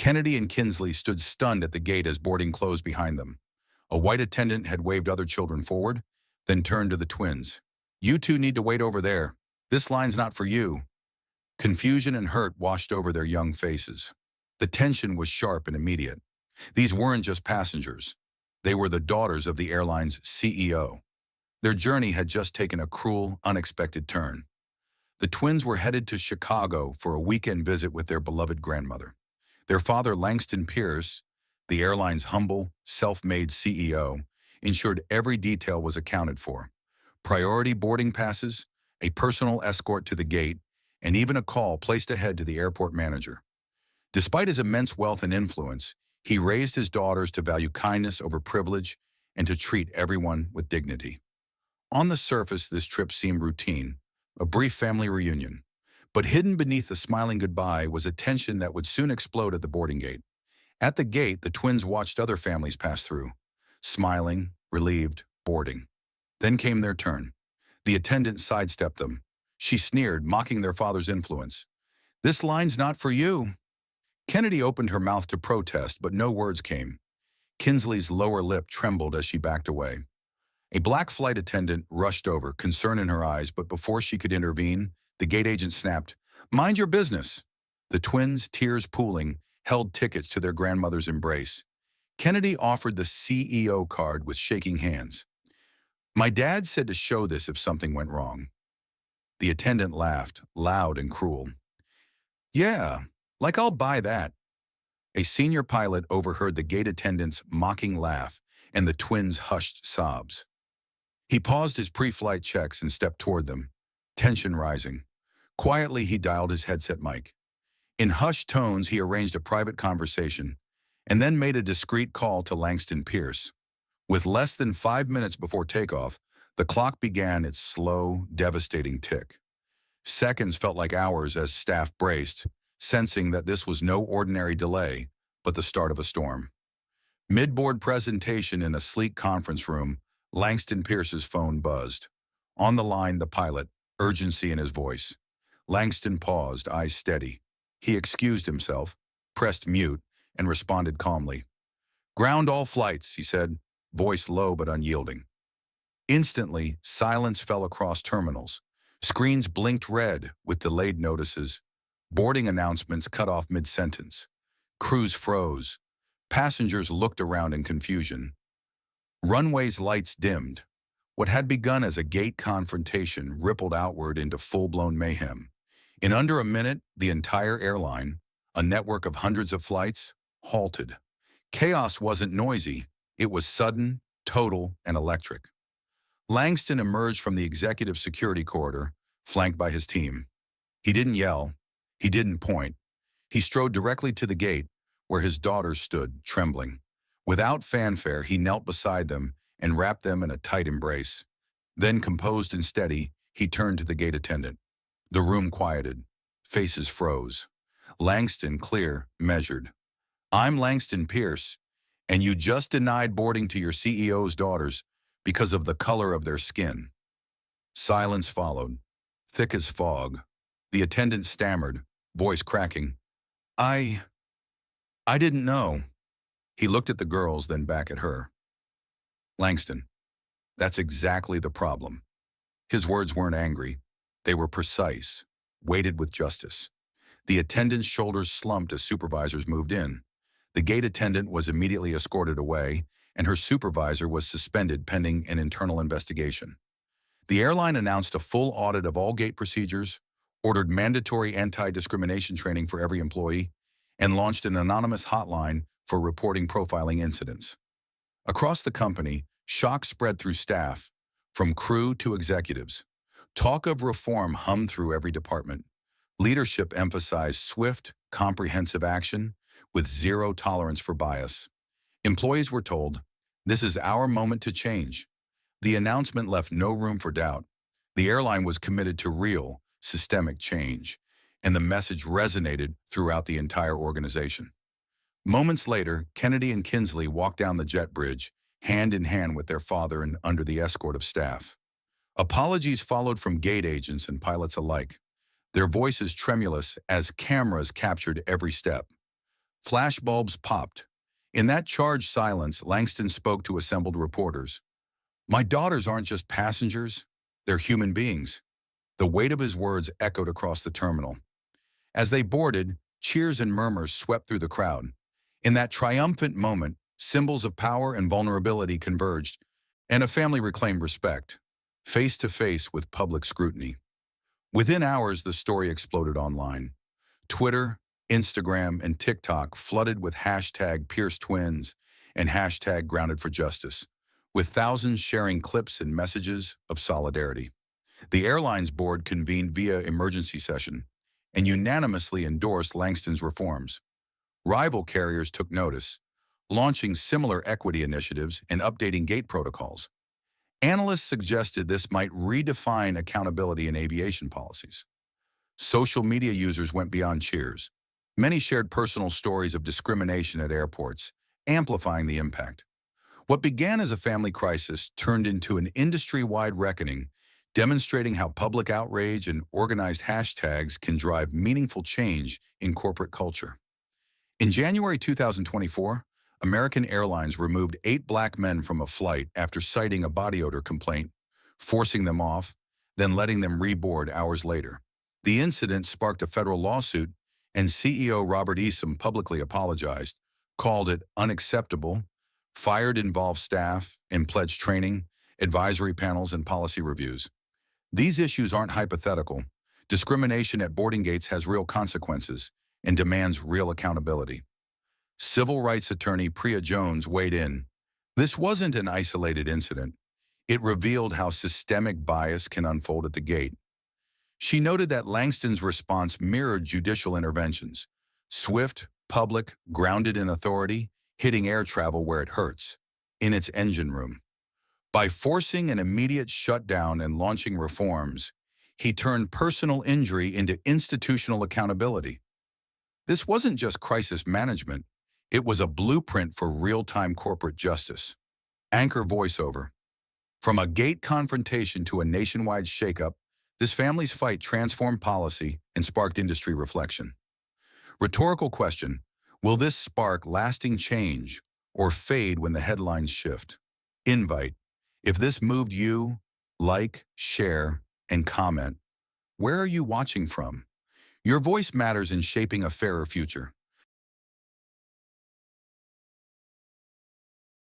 Kennedy and Kinsley stood stunned at the gate as boarding closed behind them. A white attendant had waved other children forward, then turned to the twins. "You two need to wait over there. This line's not for you." Confusion and hurt washed over their young faces. The tension was sharp and immediate. These weren't just passengers. They were the daughters of the airline's CEO. Their journey had just taken a cruel, unexpected turn. The twins were headed to Chicago for a weekend visit with their beloved grandmother. Their father, Langston Pierce, the airline's humble, self-made CEO, ensured every detail was accounted for. Priority boarding passes, a personal escort to the gate, and even a call placed ahead to the airport manager. Despite his immense wealth and influence, he raised his daughters to value kindness over privilege and to treat everyone with dignity. On the surface, this trip seemed routine, a brief family reunion. But hidden beneath the smiling goodbye was a tension that would soon explode at the boarding gate. At the gate, the twins watched other families pass through, smiling, relieved, boarding. Then came their turn. The attendant sidestepped them. She sneered, mocking their father's influence. "This line's not for you." Kennedy opened her mouth to protest, but no words came. Kinsley's lower lip trembled as she backed away. A black flight attendant rushed over, concern in her eyes, but before she could intervene, the gate agent snapped, "Mind your business." The twins, tears pooling, held tickets to their grandmother's embrace. Kennedy offered the CEO card with shaking hands. "My dad said to show this if something went wrong." The attendant laughed, loud and cruel. "Yeah, like I'll buy that." A senior pilot overheard the gate attendant's mocking laugh and the twins' hushed sobs. He paused his pre-flight checks and stepped toward them, tension rising. Quietly, he dialed his headset mic. In hushed tones, he arranged a private conversation and then made a discreet call to Langston Pierce. With less than 5 minutes before takeoff, the clock began its slow, devastating tick. Seconds felt like hours as staff braced, sensing that this was no ordinary delay, but the start of a storm. Mid-board presentation in a sleek conference room, Langston Pierce's phone buzzed. On the line, the pilot, urgency in his voice. Langston paused, eyes steady. He excused himself, pressed mute, and responded calmly. "Ground all flights," he said, voice low but unyielding. Instantly, silence fell across terminals. Screens blinked red with delayed notices. Boarding announcements cut off mid-sentence. Crews froze. Passengers looked around in confusion. Runway's lights dimmed. What had begun as a gate confrontation rippled outward into full-blown mayhem. In under a minute, the entire airline, a network of hundreds of flights, halted. Chaos wasn't noisy. It was sudden, total, and electric. Langston emerged from the executive security corridor, flanked by his team. He didn't yell. He didn't point. He strode directly to the gate, where his daughters stood, trembling. Without fanfare, he knelt beside them and wrapped them in a tight embrace. Then, composed and steady, he turned to the gate attendant. The room quieted. Faces froze. Langston, clear, measured. "I'm Langston Pierce, and you just denied boarding to your CEO's daughters because of the color of their skin." Silence followed, thick as fog. The attendant stammered, voice cracking. I didn't know." He looked at the girls, then back at her. "Langston, that's exactly the problem." His words weren't angry. They were precise, weighted with justice. The attendant's shoulders slumped as supervisors moved in. The gate attendant was immediately escorted away, and her supervisor was suspended pending an internal investigation. The airline announced a full audit of all gate procedures, ordered mandatory anti-discrimination training for every employee, and launched an anonymous hotline for reporting profiling incidents. Across the company, shock spread through staff, from crew to executives. Talk of reform hummed through every department. Leadership emphasized swift, comprehensive action with zero tolerance for bias. Employees were told, "This is our moment to change." The announcement left no room for doubt. The airline was committed to real, systemic change, and the message resonated throughout the entire organization. Moments later, Kennedy and Kinsley walked down the jet bridge, hand in hand with their father and under the escort of staff. Apologies followed from gate agents and pilots alike, their voices tremulous as cameras captured every step. Flashbulbs popped. In that charged silence, Langston spoke to assembled reporters. My daughters aren't just passengers, they're human beings. The weight of his words echoed across the terminal. As they boarded, cheers and murmurs swept through the crowd. In that triumphant moment, symbols of power and vulnerability converged, and a family reclaimed respect, face to face with public scrutiny. Within hours, the story exploded online. Twitter, Instagram, and TikTok flooded with hashtag Pierce Twins and hashtag Grounded for Justice, with thousands sharing clips and messages of solidarity. The airline's board convened via emergency session and unanimously endorsed Langston's reforms. Rival carriers took notice, launching similar equity initiatives and updating gate protocols. Analysts suggested this might redefine accountability in aviation policies. Social media users went beyond cheers. Many shared personal stories of discrimination at airports, amplifying the impact. What began as a family crisis turned into an industry-wide reckoning, demonstrating how public outrage and organized hashtags can drive meaningful change in corporate culture. In January 2024, American Airlines removed 8 black men from a flight after citing a body odor complaint, forcing them off, then letting them reboard hours later. The incident sparked a federal lawsuit, and CEO Robert Easom publicly apologized, called it unacceptable, fired involved staff, and pledged training, advisory panels, and policy reviews. These issues aren't hypothetical. Discrimination at boarding gates has real consequences and demands real accountability. Civil rights attorney Priya Jones weighed in. This wasn't an isolated incident. It revealed how systemic bias can unfold at the gate. She noted that Langston's response mirrored judicial interventions, swift, public, grounded in authority, hitting air travel where it hurts, in its engine room. By forcing an immediate shutdown and launching reforms, he turned personal injury into institutional accountability. This wasn't just crisis management, it was a blueprint for real-time corporate justice. Anchor voiceover. From a gate confrontation to a nationwide shakeup, this family's fight transformed policy and sparked industry reflection. Rhetorical question, will this spark lasting change or fade when the headlines shift? Invite. If this moved you, like, share, and comment. Where are you watching from? Your voice matters in shaping a fairer future.